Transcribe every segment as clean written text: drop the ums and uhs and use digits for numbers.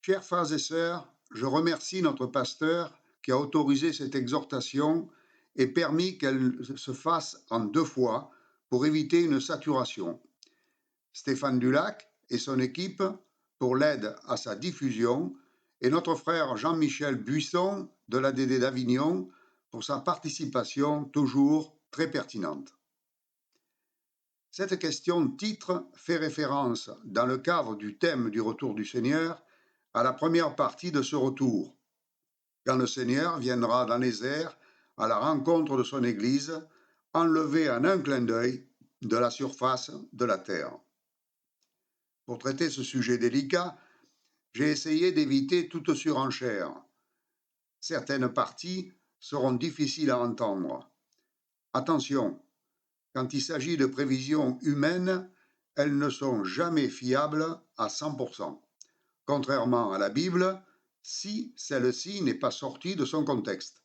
Chers frères et sœurs, je remercie notre pasteur qui a autorisé cette exhortation et permis qu'elle se fasse en 2 fois pour éviter une saturation. Stéphane Dulac et son équipe pour l'aide à sa diffusion et notre frère Jean-Michel Buisson de l'ADD d'Avignon pour sa participation toujours très pertinente. Cette question titre fait référence, dans le cadre du thème du retour du Seigneur, à la première partie de ce retour, quand le Seigneur viendra dans les airs à la rencontre de son Église, enlevée en un clin d'œil de la surface de la terre. Pour traiter ce sujet délicat, j'ai essayé d'éviter toute surenchère. Certaines parties seront difficiles à entendre. Attention, quand il s'agit de prévisions humaines, elles ne sont jamais fiables à 100%. Contrairement à la Bible, si celle-ci n'est pas sortie de son contexte.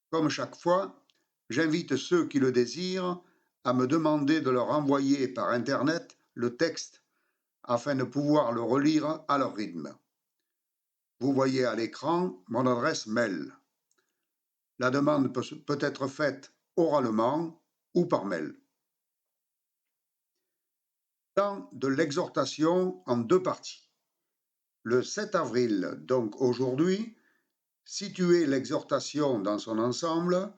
Comme chaque fois, j'invite ceux qui le désirent à me demander de leur envoyer par Internet le texte afin de pouvoir le relire à leur rythme. Vous voyez à l'écran mon adresse mail. La demande peut être faite oralement ou par mail. Temps de l'exhortation en 2 parties. Le 7 avril, donc aujourd'hui, situer l'exhortation dans son ensemble,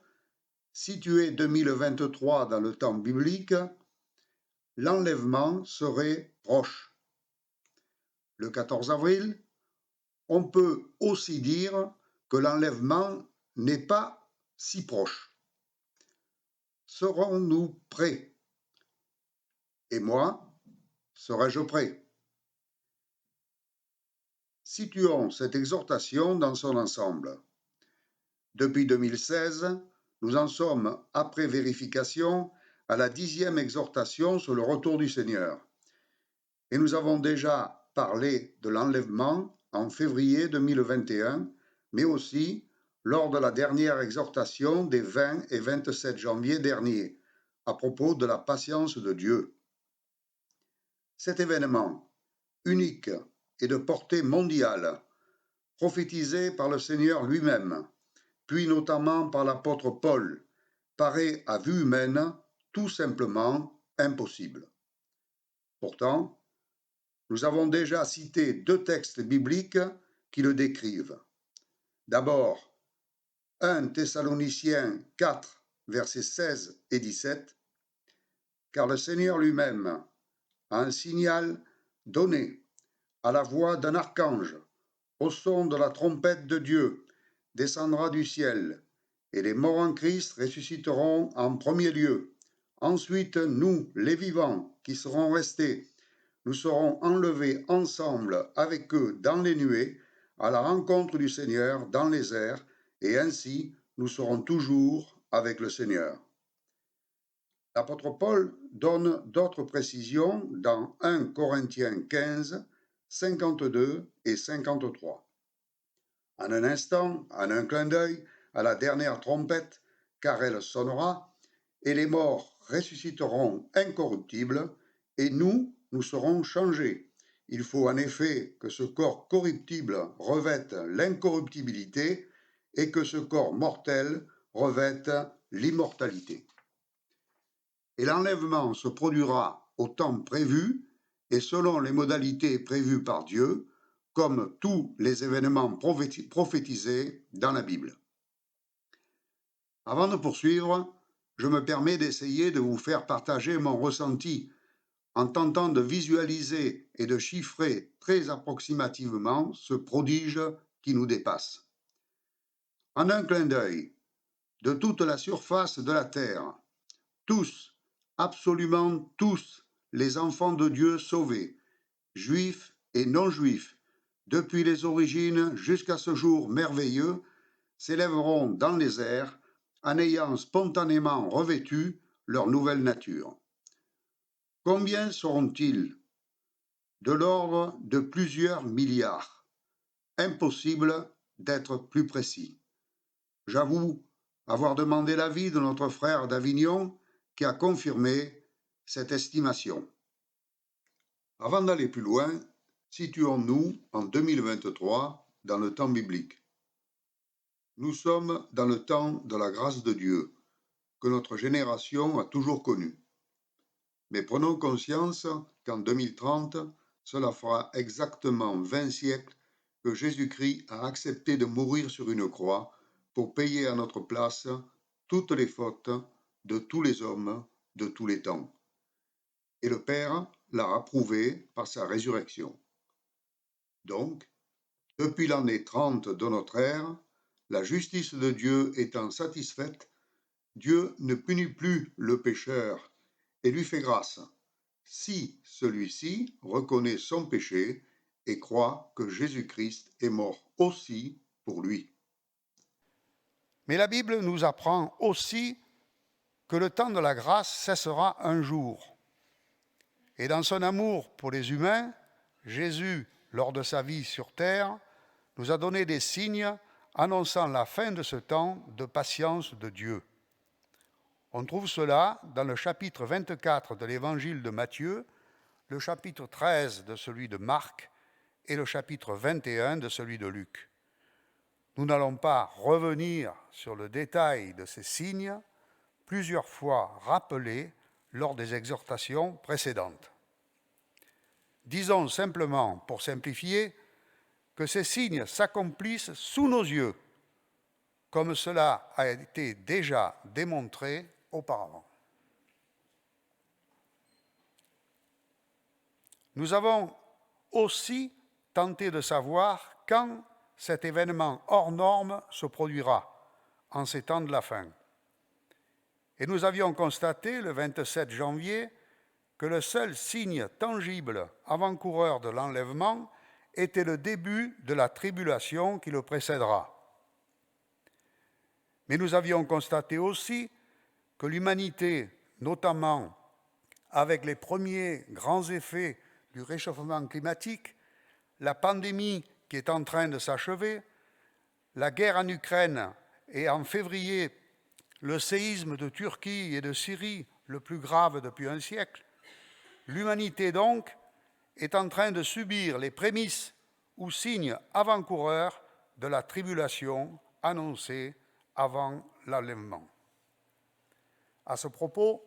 situer 2023 dans le temps biblique, l'enlèvement serait proche. Le 14 avril, on peut aussi dire que l'enlèvement n'est pas si proche. Serons-nous prêts? Et moi, serais-je prêt? Situons cette exhortation dans son ensemble. Depuis 2016, nous en sommes, après vérification, à la 10e exhortation sur le retour du Seigneur. Et nous avons déjà parlé de l'enlèvement en février 2021, mais aussi lors de la dernière exhortation des 20 et 27 janvier dernier, à propos de la patience de Dieu. Cet événement, unique et de portée mondiale, prophétisé par le Seigneur lui-même, puis notamment par l'apôtre Paul, paraît à vue humaine tout simplement impossible. Pourtant, nous avons déjà cité 2 textes bibliques qui le décrivent. D'abord, 1 Thessaloniciens 4, versets 16 et 17, car le Seigneur lui-même a un signal donné à la voix d'un archange, au son de la trompette de Dieu, descendra du ciel, et les morts en Christ ressusciteront en premier lieu. Ensuite, nous, les vivants, qui serons restés, nous serons enlevés ensemble avec eux dans les nuées, à la rencontre du Seigneur dans les airs, et ainsi nous serons toujours avec le Seigneur. L'apôtre Paul donne d'autres précisions dans 1 Corinthiens 15, 52 et 53. En un instant, en un clin d'œil, à la dernière trompette, car elle sonnera, et les morts ressusciteront incorruptibles, et nous serons changés. Il faut en effet que ce corps corruptible revête l'incorruptibilité et que ce corps mortel revête l'immortalité. Et l'enlèvement se produira au temps prévu et selon les modalités prévues par Dieu, comme tous les événements prophétisés dans la Bible. Avant de poursuivre, je me permets d'essayer de vous faire partager mon ressenti en tentant de visualiser et de chiffrer très approximativement ce prodige qui nous dépasse. En un clin d'œil, de toute la surface de la terre, tous, absolument tous, les enfants de Dieu sauvés, juifs et non-juifs, depuis les origines jusqu'à ce jour merveilleux, s'élèveront dans les airs en ayant spontanément revêtu leur nouvelle nature. Combien seront-ils? De l'ordre de plusieurs milliards. Impossible d'être plus précis. J'avoue avoir demandé l'avis de notre frère d'Avignon qui a confirmé cette estimation. Avant d'aller plus loin, Situons-nous en 2023 dans le temps biblique. Nous sommes dans le temps de la grâce de Dieu, que notre génération a toujours connu. Mais prenons conscience qu'en 2030, cela fera exactement 20 siècles que Jésus-Christ a accepté de mourir sur une croix pour payer à notre place toutes les fautes de tous les hommes de tous les temps. Et le Père l'a approuvé par sa résurrection. Donc, depuis l'année 30 de notre ère, la justice de Dieu étant satisfaite, Dieu ne punit plus le pécheur et lui fait grâce, si celui-ci reconnaît son péché et croit que Jésus-Christ est mort aussi pour lui. Mais la Bible nous apprend aussi que le temps de la grâce cessera un jour. Et dans son amour pour les humains, Jésus, lors de sa vie sur terre, nous a donné des signes annonçant la fin de ce temps de patience de Dieu. On trouve cela dans le chapitre 24 de l'évangile de Matthieu, le chapitre 13 de celui de Marc et le chapitre 21 de celui de Luc. Nous n'allons pas revenir sur le détail de ces signes, plusieurs fois rappelés lors des exhortations précédentes. Disons simplement, pour simplifier, que ces signes s'accomplissent sous nos yeux, comme cela a été déjà démontré auparavant. Nous avons aussi tenté de savoir quand cet événement hors norme se produira, en ces temps de la fin. Et nous avions constaté le 27 janvier que le seul signe tangible avant-coureur de l'enlèvement était le début de la tribulation qui le précédera. Mais nous avions constaté aussi que l'humanité, notamment avec les premiers grands effets du réchauffement climatique, la pandémie qui est en train de s'achever, la guerre en Ukraine et en février, le séisme de Turquie et de Syrie, le plus grave depuis un siècle, l'humanité donc est en train de subir les prémices ou signes avant-coureurs de la tribulation annoncée avant l'enlèvement. À ce propos,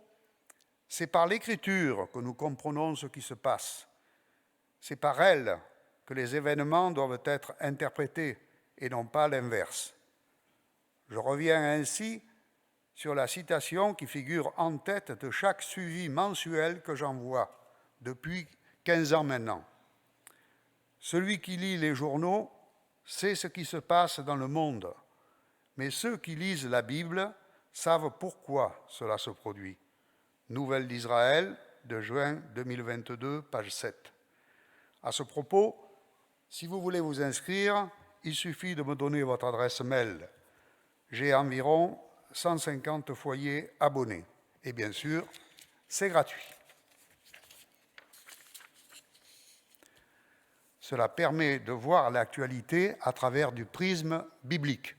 c'est par l'Écriture que nous comprenons ce qui se passe. C'est par elle que les événements doivent être interprétés et non pas l'inverse. Je reviens ainsi sur la citation qui figure en tête de chaque suivi mensuel que j'envoie depuis 15 ans maintenant. Celui qui lit les journaux sait ce qui se passe dans le monde, mais ceux qui lisent la Bible savent pourquoi cela se produit. Nouvelles d'Israël de juin 2022, page 7. À ce propos, si vous voulez vous inscrire, il suffit de me donner votre adresse mail. J'ai environ 150 foyers abonnés. Et bien sûr, c'est gratuit. Cela permet de voir l'actualité à travers du prisme biblique.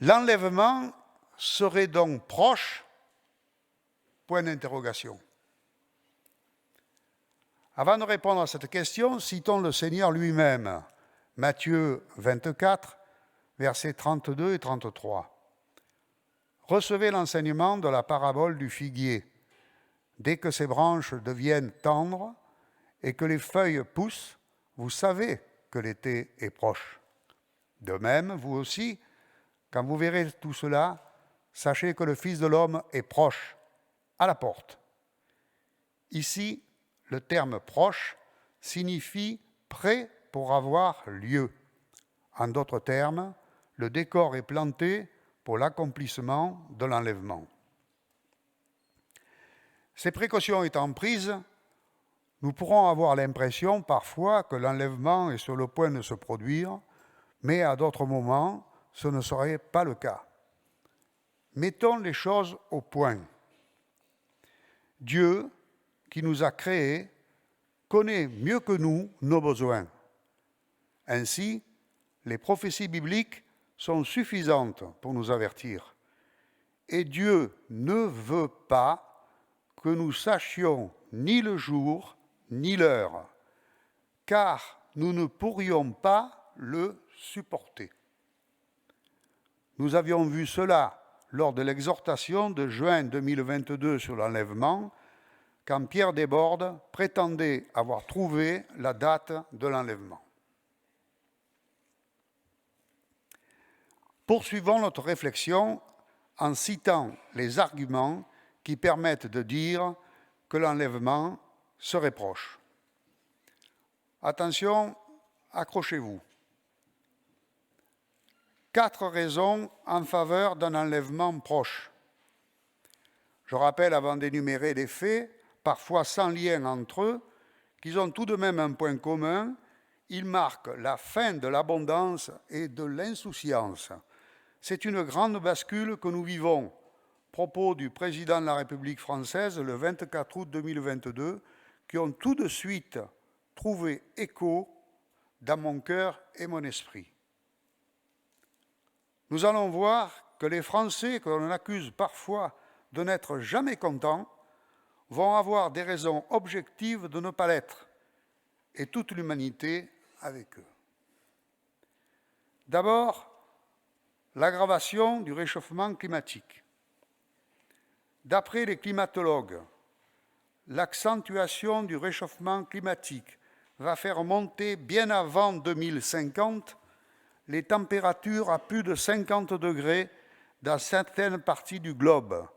L'enlèvement serait donc proche ? Point d'interrogation. Avant de répondre à cette question, citons le Seigneur lui-même, Matthieu 24, versets 32 et 33. Recevez l'enseignement de la parabole du figuier. Dès que ses branches deviennent tendres et que les feuilles poussent, vous savez que l'été est proche. De même, vous aussi, quand vous verrez tout cela, sachez que le Fils de l'homme est proche, à la porte. Ici, le terme « proche » signifie « prêt pour avoir lieu ». En d'autres termes, le décor est planté pour l'accomplissement de l'enlèvement. Ces précautions étant prises, nous pourrons avoir l'impression parfois que l'enlèvement est sur le point de se produire, mais à d'autres moments, ce ne serait pas le cas. Mettons les choses au point. Dieu, qui nous a créés, connaît mieux que nous nos besoins. Ainsi, les prophéties bibliques sont suffisantes pour nous avertir. Et Dieu ne veut pas que nous sachions ni le jour ni l'heure, car nous ne pourrions pas le supporter. Nous avions vu cela lors de l'exhortation de juin 2022 sur l'enlèvement, quand Pierre Desbordes prétendait avoir trouvé la date de l'enlèvement. Poursuivons notre réflexion en citant les arguments qui permettent de dire que l'enlèvement serait proche. Attention, accrochez-vous. 4 raisons en faveur d'un enlèvement proche. Je rappelle, avant d'énumérer les faits, parfois sans lien entre eux, qu'ils ont tout de même un point commun, ils marquent la fin de l'abondance et de l'insouciance. C'est une grande bascule que nous vivons. Propos du président de la République française le 24 août 2022, qui ont tout de suite trouvé écho dans mon cœur et mon esprit. Nous allons voir que les Français, que l'on accuse parfois de n'être jamais contents, vont avoir des raisons objectives de ne pas l'être, et toute l'humanité avec eux. D'abord, l'aggravation du réchauffement climatique. D'après les climatologues, l'accentuation du réchauffement climatique va faire monter bien avant 2050 les températures à plus de 50 degrés dans certaines parties du globe,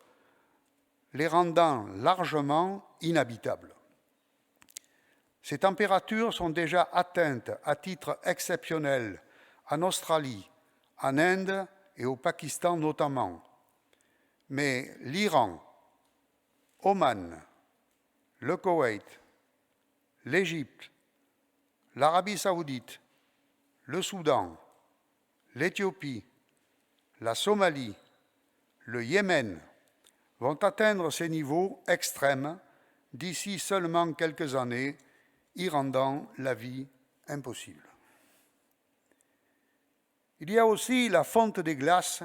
les rendant largement inhabitables. Ces températures sont déjà atteintes à titre exceptionnel en Australie, en Inde et au Pakistan notamment. Mais l'Iran, Oman, le Koweït, l'Égypte, l'Arabie saoudite, le Soudan, l'Éthiopie, la Somalie, le Yémen vont atteindre ces niveaux extrêmes d'ici seulement quelques années, y rendant la vie impossible. Il y a aussi la fonte des glaces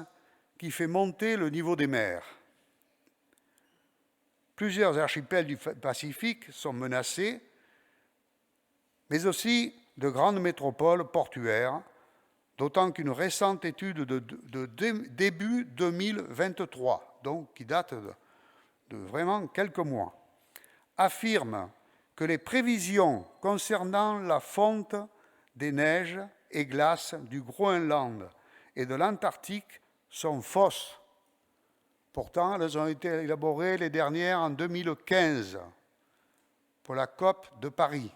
qui fait monter le niveau des mers. Plusieurs archipels du Pacifique sont menacés, mais aussi de grandes métropoles portuaires, d'autant qu'une récente étude de début 2023, donc qui date de vraiment quelques mois, affirme que les prévisions concernant la fonte des neiges et glaces du Groenland et de l'Antarctique sont fausses. Pourtant, elles ont été élaborées les dernières en 2015 pour la COP de Paris.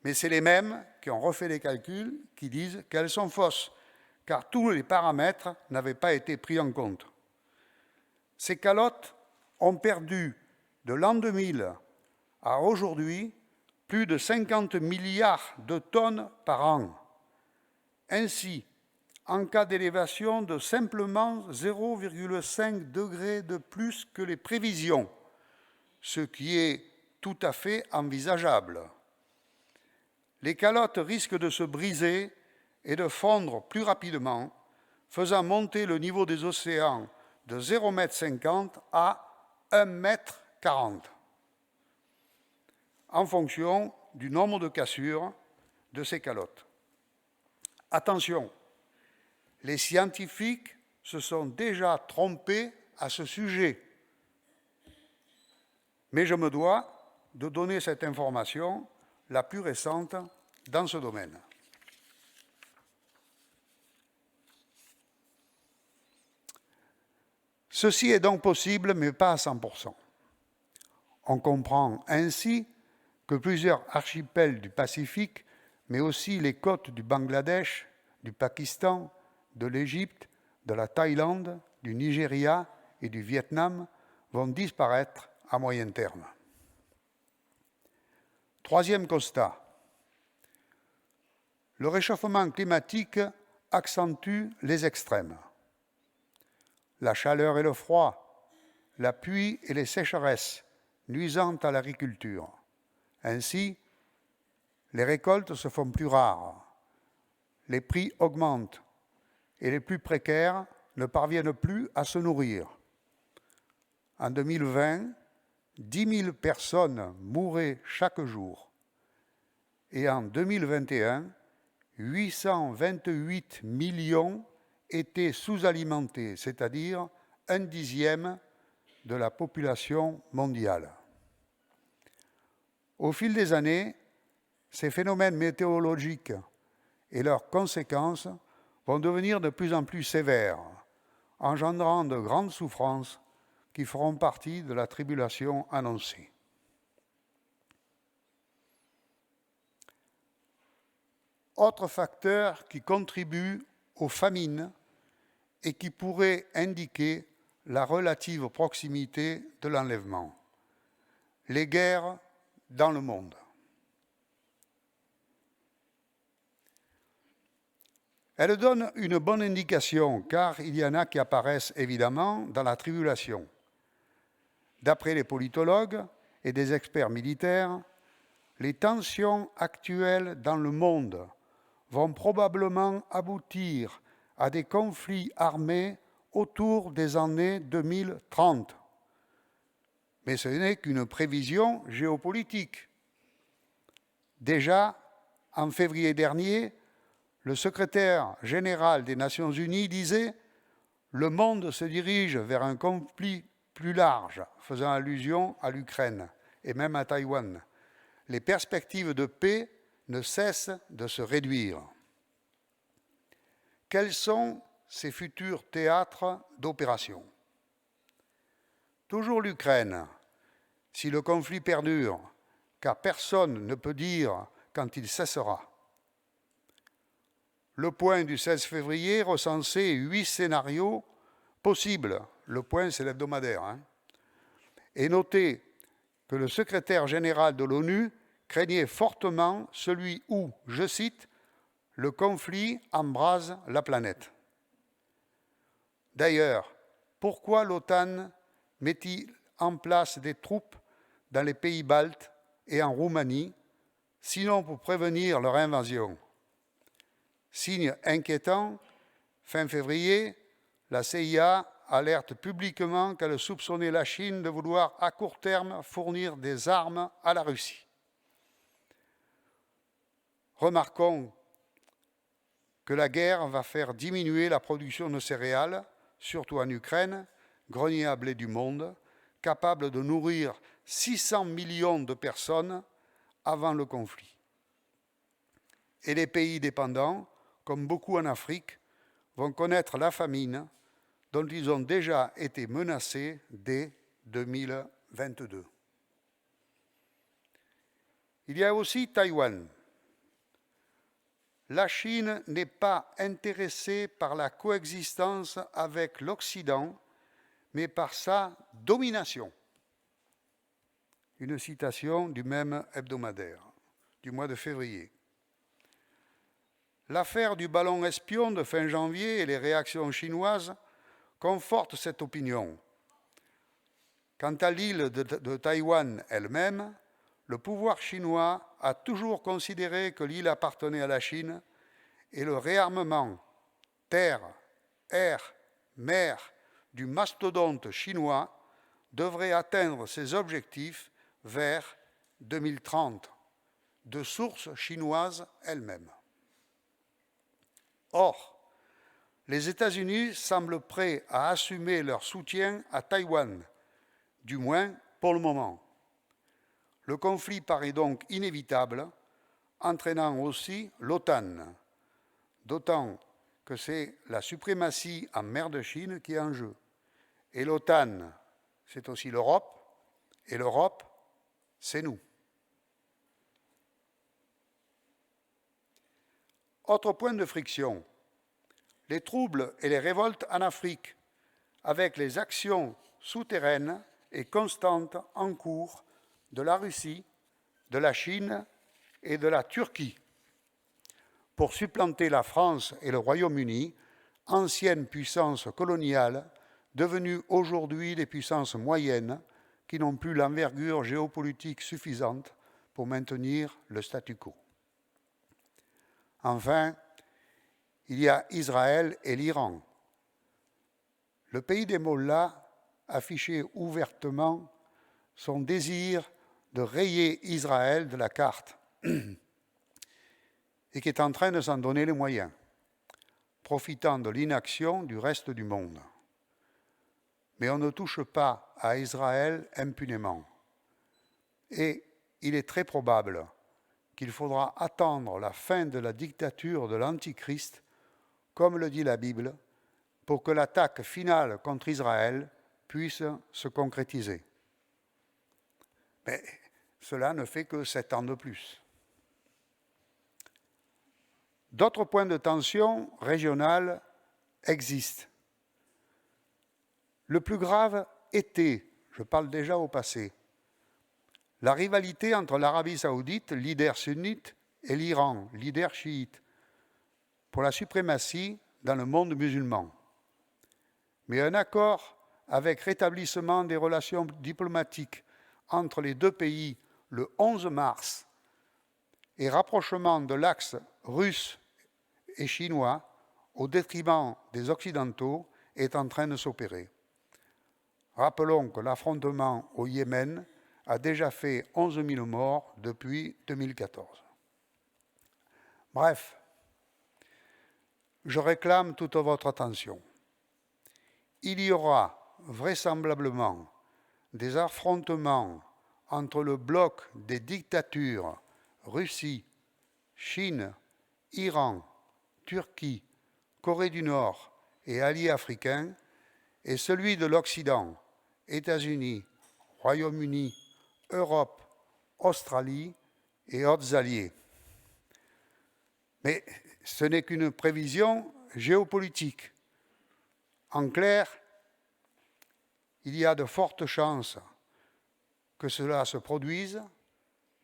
Mais c'est les mêmes qui ont refait les calculs qui disent qu'elles sont fausses, car tous les paramètres n'avaient pas été pris en compte. Ces calottes ont perdu de l'an 2000 à aujourd'hui plus de 50 milliards de tonnes par an. Ainsi, en cas d'élévation de simplement 0,5 degré de plus que les prévisions, ce qui est tout à fait envisageable, les calottes risquent de se briser et de fondre plus rapidement, faisant monter le niveau des océans de 0,50 m à 1,40 m, en fonction du nombre de cassures de ces calottes. Attention, les scientifiques se sont déjà trompés à ce sujet, mais je me dois de donner cette information la plus récente dans ce domaine. Ceci est donc possible, mais pas à 100%. On comprend ainsi que plusieurs archipels du Pacifique, mais aussi les côtes du Bangladesh, du Pakistan, de l'Égypte, de la Thaïlande, du Nigeria et du Vietnam vont disparaître à moyen terme. Troisième constat, le réchauffement climatique accentue les extrêmes. La chaleur et le froid, la pluie et les sécheresses nuisant à l'agriculture. Ainsi, les récoltes se font plus rares, les prix augmentent et les plus précaires ne parviennent plus à se nourrir. En 2020, 10 000 personnes mouraient chaque jour. Et en 2021, 828 millions étaient sous-alimentés, c'est-à-dire un dixième de la population mondiale. Au fil des années, ces phénomènes météorologiques et leurs conséquences vont devenir de plus en plus sévères, engendrant de grandes souffrances qui feront partie de la tribulation annoncée. Autre facteur qui contribue aux famines et qui pourrait indiquer la relative proximité de l'enlèvement, les guerres dans le monde. Elles donnent une bonne indication car il y en a qui apparaissent évidemment dans la tribulation. D'après les politologues et des experts militaires, les tensions actuelles dans le monde vont probablement aboutir à des conflits armés autour des années 2030. Mais ce n'est qu'une prévision géopolitique. Déjà, en février dernier, le secrétaire général des Nations Unies disait « Le monde se dirige vers un conflit plus large », faisant allusion à l'Ukraine et même à Taïwan. Les perspectives de paix ne cessent de se réduire. Quels sont ces futurs théâtres d'opération ? Toujours l'Ukraine, si le conflit perdure, car personne ne peut dire quand il cessera. Le Point du 16 février recensait 8 scénarios possibles. Le Point, c'est l'hebdomadaire. Et notait que le secrétaire général de l'ONU craignait fortement celui où, je cite, « le conflit embrase la planète ». D'ailleurs, pourquoi l'OTAN met-il en place des troupes dans les pays baltes et en Roumanie, sinon pour prévenir leur invasion ? Signe inquiétant, fin février, la CIA alerte publiquement qu'elle soupçonnait la Chine de vouloir à court terme fournir des armes à la Russie. Remarquons que la guerre va faire diminuer la production de céréales, surtout en Ukraine, grenier à blé du monde, capable de nourrir 600 millions de personnes avant le conflit. Et les pays dépendants, comme beaucoup en Afrique, vont connaître la famine dont ils ont déjà été menacés dès 2022. Il y a aussi Taïwan. La Chine n'est pas intéressée par la coexistence avec l'Occident, mais par sa domination. Une citation du même hebdomadaire, du mois de février. L'affaire du ballon espion de fin janvier et les réactions chinoises confortent cette opinion. Quant à l'île de Taïwan elle-même, le pouvoir chinois a toujours considéré que l'île appartenait à la Chine et le réarmement terre, air, mer du mastodonte chinois devrait atteindre ses objectifs vers 2030, de sources chinoises elles-mêmes. Or, les États-Unis semblent prêts à assumer leur soutien à Taïwan, du moins pour le moment. Le conflit paraît donc inévitable, entraînant aussi l'OTAN, d'autant que c'est la suprématie en mer de Chine qui est en jeu. Et l'OTAN, c'est aussi l'Europe, et l'Europe, c'est nous. Autre point de friction, les troubles et les révoltes en Afrique, avec les actions souterraines et constantes en cours de la Russie, de la Chine et de la Turquie, pour supplanter la France et le Royaume-Uni, anciennes puissances coloniales, devenues aujourd'hui des puissances moyennes qui n'ont plus l'envergure géopolitique suffisante pour maintenir le statu quo. Enfin, il y a Israël et l'Iran. Le pays des mollahs affichait ouvertement son désir de rayer Israël de la carte et qui est en train de s'en donner les moyens, profitant de l'inaction du reste du monde. Mais on ne touche pas à Israël impunément. Et il est très probable qu'il faudra attendre la fin de la dictature de l'Antichrist, comme le dit la Bible, pour que l'attaque finale contre Israël puisse se concrétiser. Mais cela ne fait que 7 ans de plus. D'autres points de tension régionale existent. Le plus grave était, je parle déjà au passé, la rivalité entre l'Arabie saoudite, leader sunnite, et l'Iran, leader chiite, pour la suprématie dans le monde musulman. Mais un accord avec rétablissement des relations diplomatiques entre les deux pays le 11 mars et rapprochement de l'axe russe et chinois au détriment des Occidentaux est en train de s'opérer. Rappelons que l'affrontement au Yémen a déjà fait 11 000 morts depuis 2014. Bref, je réclame toute votre attention. Il y aura vraisemblablement des affrontements entre le bloc des dictatures Russie, Chine, Iran, Turquie, Corée du Nord et alliés africains et celui de l'Occident, États-Unis, Royaume-Uni, Europe, Australie et autres alliés. Mais ce n'est qu'une prévision géopolitique. En clair, il y a de fortes chances que cela se produise,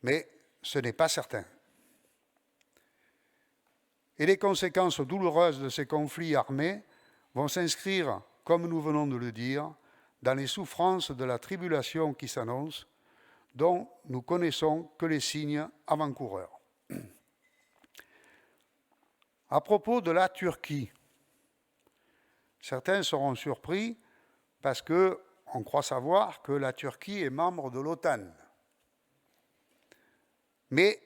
mais ce n'est pas certain. Et les conséquences douloureuses de ces conflits armés vont s'inscrire, comme nous venons de le dire, dans les souffrances de la tribulation qui s'annonce, dont nous connaissons que les signes avant-coureurs. À propos de la Turquie, certains seront surpris parce qu'on croit savoir que la Turquie est membre de l'OTAN. Mais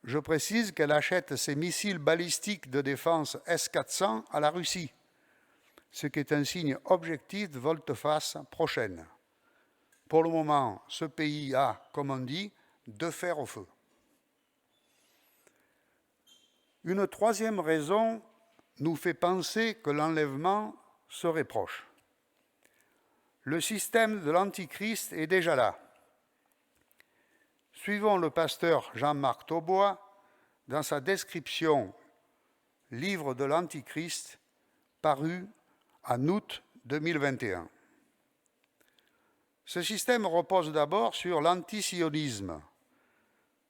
je précise qu'elle achète ses missiles balistiques de défense S-400 à la Russie, ce qui est un signe objectif de volte-face prochaine. Pour le moment, ce pays a, comme on dit, deux fers au feu. Une troisième raison nous fait penser que l'enlèvement serait proche. Le système de l'Antichrist est déjà là. Suivons le pasteur Jean-Marc Taubois dans sa description « Livre de l'Antichrist » paru en août 2021. Ce système repose d'abord sur l'antisionisme,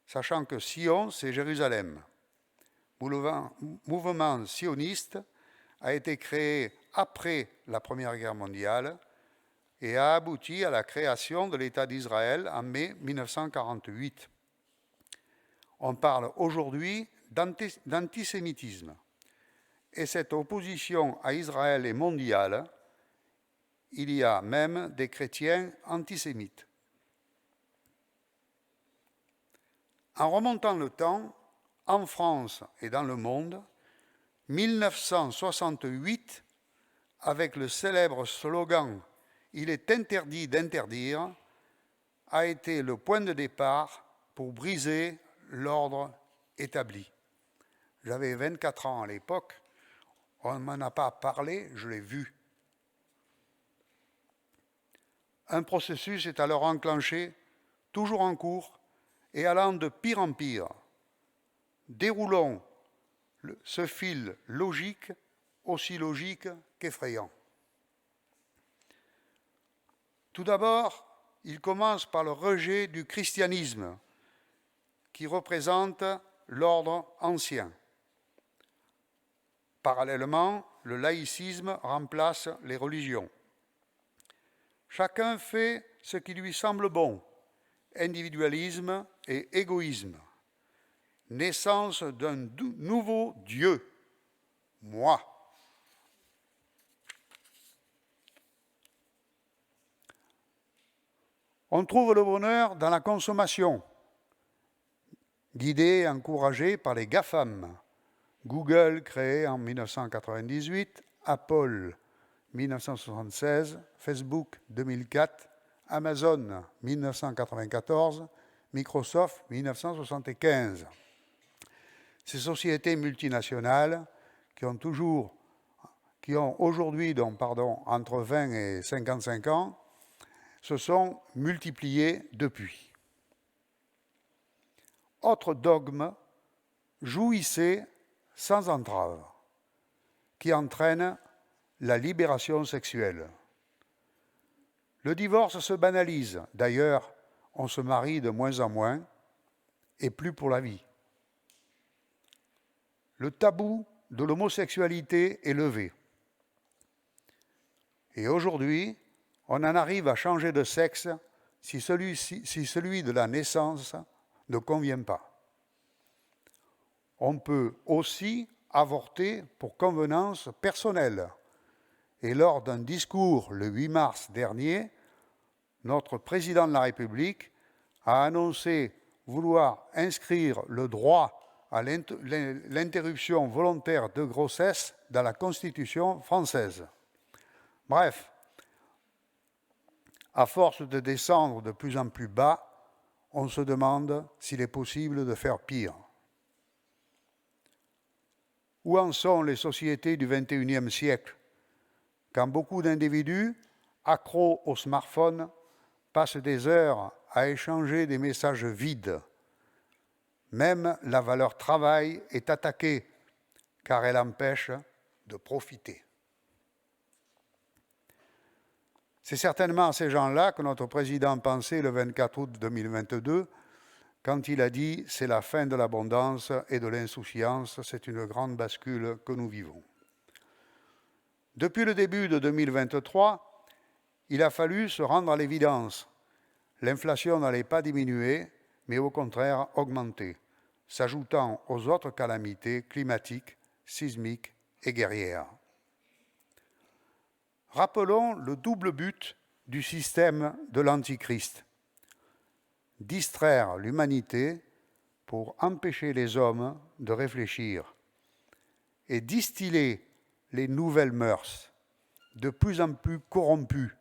sachant que Sion, c'est Jérusalem. Mouvement sioniste a été créé après la Première Guerre mondiale et a abouti à la création de l'État d'Israël en mai 1948. On parle aujourd'hui d'antisémitisme. Et cette opposition à Israël est mondiale. Il y a même des chrétiens antisémites. En remontant le temps, en France et dans le monde, 1968, avec le célèbre slogan « Il est interdit d'interdire », a été le point de départ pour briser l'ordre établi. J'avais 24 ans à l'époque, on ne m'en a pas parlé, je l'ai vu. Un processus est alors enclenché, toujours en cours, et allant de pire en pire. Déroulons ce fil logique, aussi logique qu'effrayant. Tout d'abord, il commence par le rejet du christianisme, qui représente l'ordre ancien. Parallèlement, le laïcisme remplace les religions. Chacun fait ce qui lui semble bon, individualisme et égoïsme. Naissance d'un nouveau Dieu, moi. On trouve le bonheur dans la consommation, guidée et encouragée par les GAFAM. Google créé en 1998, Apple 1976, Facebook 2004, Amazon 1994, Microsoft 1975. Ces sociétés multinationales qui ont aujourd'hui entre 20 et 55 ans se sont multipliées depuis. Autre dogme, jouissez sans entrave, qui entraîne la libération sexuelle. Le divorce se banalise. D'ailleurs, on se marie de moins en moins et plus pour la vie. Le tabou de l'homosexualité est levé. Et aujourd'hui, on en arrive à changer de sexe si celui de la naissance ne convient pas. On peut aussi avorter pour convenance personnelle. Et lors d'un discours le 8 mars dernier, notre président de la République a annoncé vouloir inscrire le droit à l'interruption volontaire de grossesse dans la Constitution française. Bref, à force de descendre de plus en plus bas, on se demande s'il est possible de faire pire. Où en sont les sociétés du XXIe siècle, quand beaucoup d'individus, accros au smartphone, passent des heures à échanger des messages vides? Même la valeur travail est attaquée, car elle empêche de profiter. C'est certainement à ces gens-là que notre président pensait le 24 août 2022, quand il a dit « c'est la fin de l'abondance et de l'insouciance, c'est une grande bascule que nous vivons ». Depuis le début de 2023, il a fallu se rendre à l'évidence. L'inflation n'allait pas diminuer, mais au contraire augmenter, s'ajoutant aux autres calamités climatiques, sismiques et guerrières. Rappelons le double but du système de l'Antichrist. Distraire l'humanité pour empêcher les hommes de réfléchir et distiller les nouvelles mœurs, de plus en plus corrompues,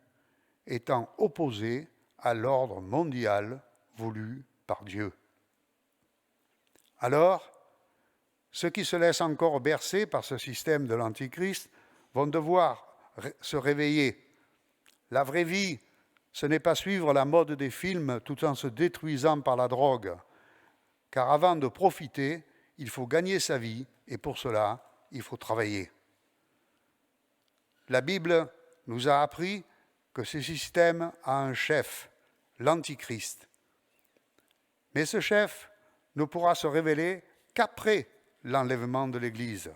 étant opposées à l'ordre mondial voulu par Dieu. Alors, ceux qui se laissent encore bercer par ce système de l'Antichrist vont devoir se réveiller. La vraie vie, ce n'est pas suivre la mode des films tout en se détruisant par la drogue. Car avant de profiter, il faut gagner sa vie et pour cela, il faut travailler. La Bible nous a appris que ce système a un chef, l'Antichrist. Mais ce chef ne pourra se révéler qu'après l'enlèvement de l'Église,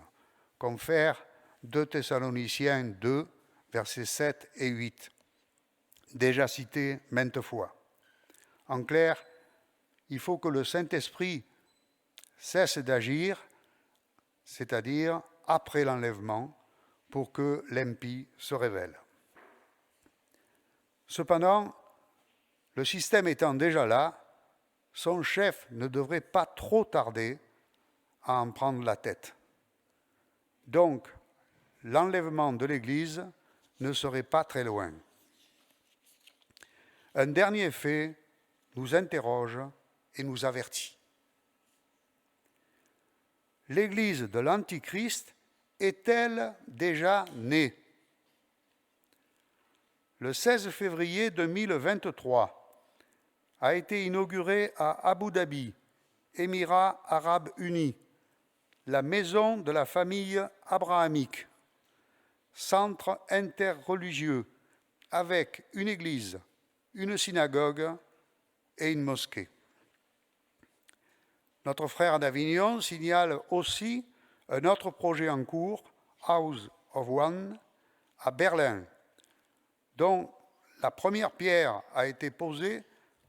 confère 2 Thessaloniciens 2, versets 7 et 8, déjà cités maintes fois. En clair, il faut que le Saint-Esprit cesse d'agir, c'est-à-dire après l'enlèvement, pour que l'impie se révèle. Cependant, le système étant déjà là, son chef ne devrait pas trop tarder à en prendre la tête. Donc, l'enlèvement de l'Église ne serait pas très loin. Un dernier fait nous interroge et nous avertit. L'Église de l'Antichrist est-elle déjà née? Le 16 février 2023 a été inaugurée à Abu Dhabi, Émirats arabes unis, la maison de la famille abrahamique, centre interreligieux avec une église, une synagogue et une mosquée. Notre frère d'Avignon signale aussi un autre projet en cours, House of One, à Berlin, dont la première pierre a été posée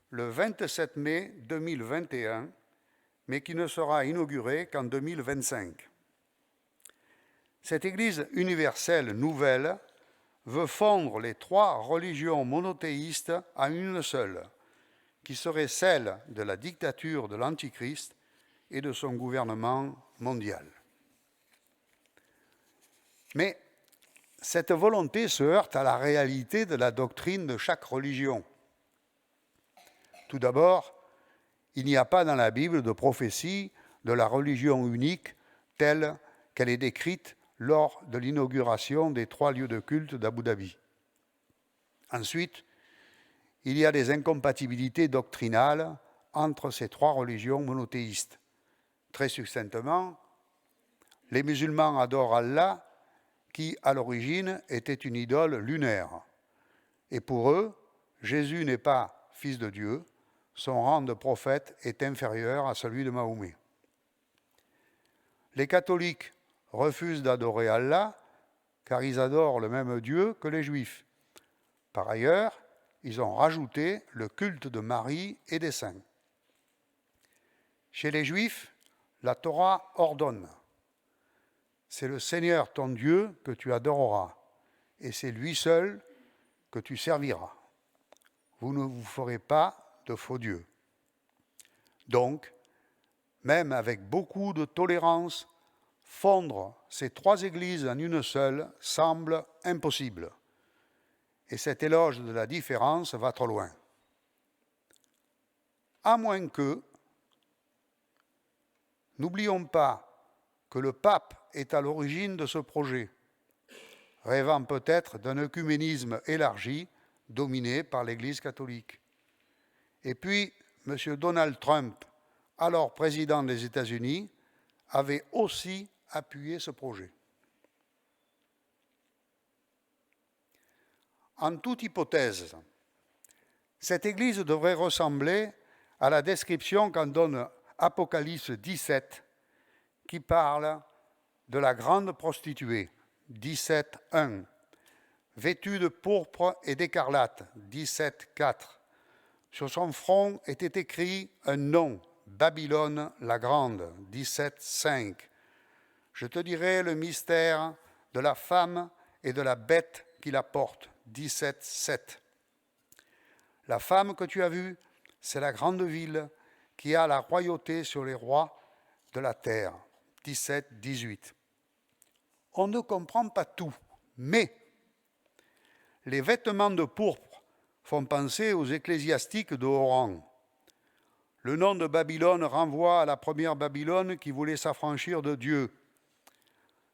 le 27 mai 2021, mais qui ne sera inaugurée qu'en 2025. Cette Église universelle nouvelle veut fondre les trois religions monothéistes en une seule, qui serait celle de la dictature de l'Antichrist et de son gouvernement mondial. Mais cette volonté se heurte à la réalité de la doctrine de chaque religion. Tout d'abord, il n'y a pas dans la Bible de prophétie de la religion unique telle qu'elle est décrite lors de l'inauguration des 3 lieux de culte d'Abu Dhabi. Ensuite, il y a des incompatibilités doctrinales entre ces 3 religions monothéistes. Très succinctement, les musulmans adorent Allah, qui à l'origine était une idole lunaire. Et pour eux, Jésus n'est pas fils de Dieu, son rang de prophète est inférieur à celui de Mahomet. Les catholiques refusent d'adorer Allah, car ils adorent le même Dieu que les juifs. Par ailleurs, ils ont rajouté le culte de Marie et des saints. Chez les Juifs, la Torah ordonne « C'est le Seigneur ton Dieu que tu adoreras, et c'est lui seul que tu serviras. Vous ne vous ferez pas de faux dieux. » Donc, même avec beaucoup de tolérance, fondre ces 3 églises en une seule semble impossible. Et cet éloge de la différence va trop loin. À moins que, n'oublions pas que le pape est à l'origine de ce projet, rêvant peut-être d'un œcuménisme élargi dominé par l'Église catholique. Et puis, M. Donald Trump, alors président des États-Unis, avait aussi appuyé ce projet. En toute hypothèse, cette Église devrait ressembler à la description qu'en donne Apocalypse 17, qui parle de la grande prostituée, 17.1, vêtue de pourpre et d'écarlate, 17.4. Sur son front était écrit un nom, Babylone la Grande, 17.5. Je te dirai le mystère de la femme et de la bête qui la porte, 17.7. La femme que tu as vue, c'est la grande ville qui a la royauté sur les rois de la terre, 17.18. On ne comprend pas tout, mais les vêtements de pourpre font penser aux ecclésiastiques de haut rang. Le nom de Babylone renvoie à la première Babylone qui voulait s'affranchir de Dieu.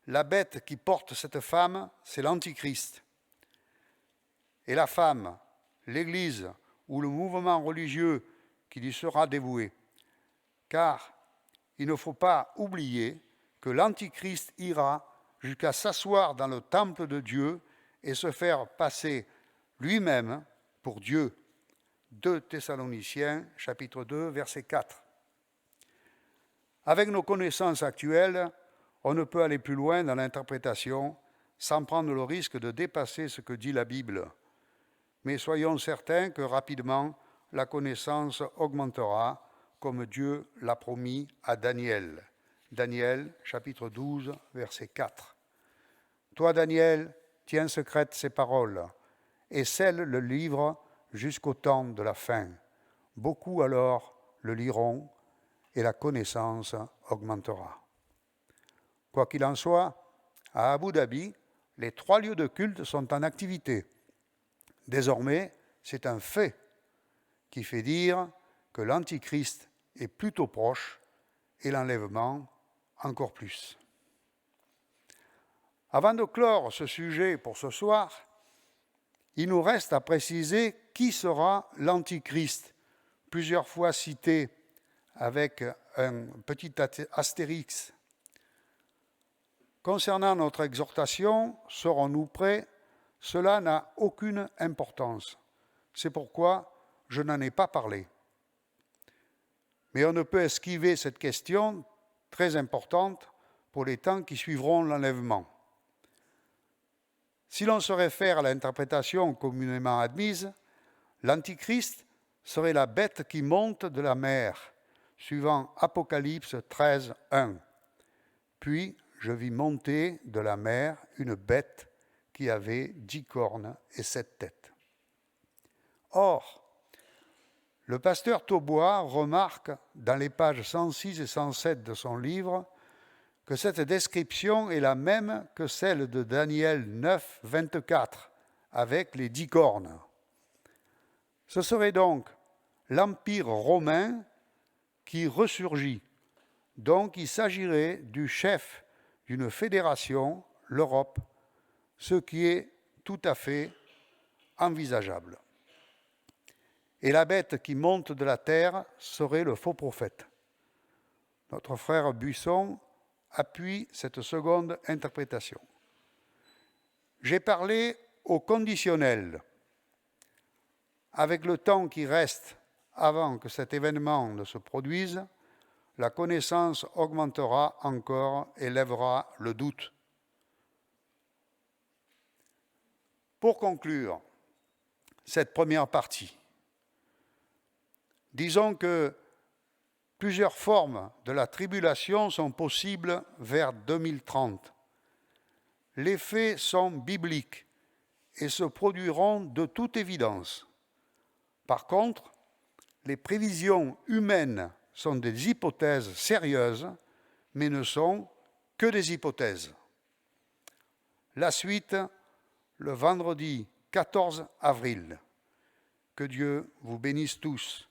La bête qui porte cette femme, c'est l'Antichrist. Et la femme, l'Église ou le mouvement religieux qui lui sera dévoué. Car il ne faut pas oublier que l'Antichrist ira jusqu'à s'asseoir dans le temple de Dieu et se faire passer lui-même pour Dieu. 2 Thessaloniciens, chapitre 2, verset 4. Avec nos connaissances actuelles, on ne peut aller plus loin dans l'interprétation sans prendre le risque de dépasser ce que dit la Bible. Mais soyons certains que rapidement, la connaissance augmentera, comme Dieu l'a promis à Daniel. Daniel, chapitre 12, verset 4. Toi, Daniel, tiens secrètes ces paroles, et scelle le livre jusqu'au temps de la fin. Beaucoup alors le liront, et la connaissance augmentera. Quoi qu'il en soit, à Abu Dhabi, les 3 lieux de culte sont en activité. Désormais, c'est un fait qui fait dire que l'Antichrist est plutôt proche et l'enlèvement encore plus. Avant de clore ce sujet pour ce soir, il nous reste à préciser qui sera l'Antichrist, plusieurs fois cité avec un petit astérix. Concernant notre exhortation, serons-nous prêts? Cela n'a aucune importance. C'est pourquoi je n'en ai pas parlé. Mais on ne peut esquiver cette question très importante pour les temps qui suivront l'enlèvement. Si l'on se réfère à l'interprétation communément admise, l'Antichrist serait la bête qui monte de la mer, suivant Apocalypse 13, 1. Puis je vis monter de la mer une bête qui avait 10 cornes et 7 têtes. Or, le pasteur Taubois remarque dans les pages 106 et 107 de son livre que cette description est la même que celle de Daniel 9, 24, avec les 10 cornes. Ce serait donc l'Empire romain qui ressurgit. Donc il s'agirait du chef d'une fédération, l'Europe, ce qui est tout à fait envisageable. Et la bête qui monte de la terre serait le faux prophète. Notre frère Buisson appuie cette seconde interprétation. J'ai parlé au conditionnel. Avec le temps qui reste avant que cet événement ne se produise, la connaissance augmentera encore et lèvera le doute. Pour conclure cette première partie, disons que plusieurs formes de la tribulation sont possibles vers 2030. Les faits sont bibliques et se produiront de toute évidence. Par contre, les prévisions humaines sont des hypothèses sérieuses, mais ne sont que des hypothèses. La suite, le vendredi 14 avril. Que Dieu vous bénisse tous.